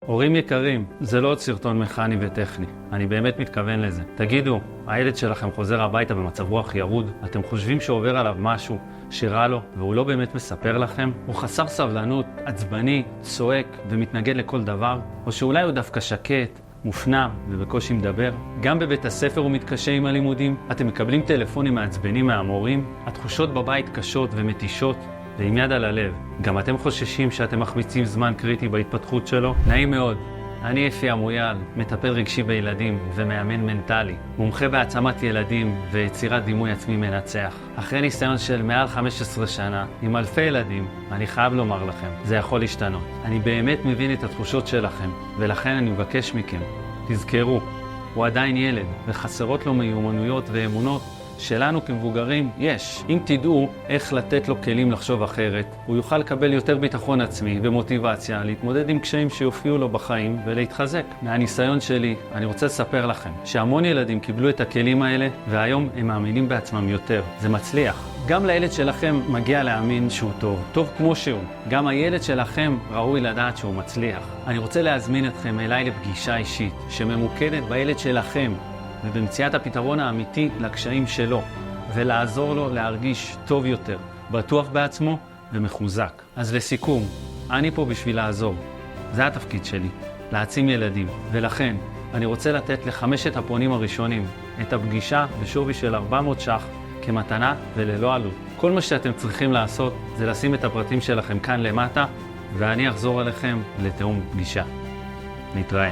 הורים יקרים, זה לא עוד סרטון מכני וטכני. אני באמת מתכוון לזה. תגידו, הילד שלכם חוזר הביתה במצב רוח ירוד? אתם חושבים שעובר עליו משהו שרע לו, והוא לא באמת מספר לכם? הוא חסר סבלנות, עצבני, צועק ומתנגד לכל דבר? או שאולי הוא דווקא שקט, מופנם ובקושי מדבר? גם בבית הספר הוא מתקשה עם הלימודים? אתם מקבלים טלפונים מעצבנים מהמורים? התחושות בבית קשות ומתישות? ועם יד על הלב, גם אתם חוששים שאתם מחמיצים זמן קריטי בהתפתחות שלו? נעים מאוד, אני אפי המויאל, מטפל רגשי בילדים ומאמן מנטלי, מומחה בהעצמת ילדים ויצירת דימוי עצמי מנצח. אחרי ניסיון של מעל 15 שנה, עם אלפי ילדים, אני חייב לומר לכם, זה יכול להשתנות. אני באמת מבין את התחושות שלכם, ולכן אני מבקש מכם, תזכרו, הוא עדיין ילד, וחסרות לו מיומנויות ואמונות שלנו כמבוגרים יש. אם תדעו איך לתת לו כלים לחשוב אחרת, הוא יוכל לקבל יותר ביטחון עצמי ומוטיבציה להתמודד עם קשיים שיופיעו לו בחיים ולהתחזק. מהניסיון שלי, אני רוצה לספר לכם שהמון ילדים קיבלו את הכלים האלה, והיום הם מאמינים בעצמם יותר. זה מצליח. גם לילד שלכם מגיע להאמין שהוא טוב, טוב כמו שהוא. גם הילד שלכם ראוי לדעת שהוא מצליח. אני רוצה להזמין אתכם אליי לפגישה אישית שממוקדת בילד שלכם, ובמציאת הפתרון האמיתי לקשיים שלו, ולעזור לו להרגיש טוב יותר, בטוח בעצמו ומחוזק. אז לסיכום, אני פה בשביל לעזור. זה התפקיד שלי, להעצים ילדים. ולכן, אני רוצה לתת ל5 הפונים הראשונים את הפגישה בשווי של 400 ש"ח כמתנה וללא עלות. כל מה שאתם צריכים לעשות זה לשים את הפרטים שלכם כאן למטה, ואני אחזור אליכם לתאום פגישה. נתראה.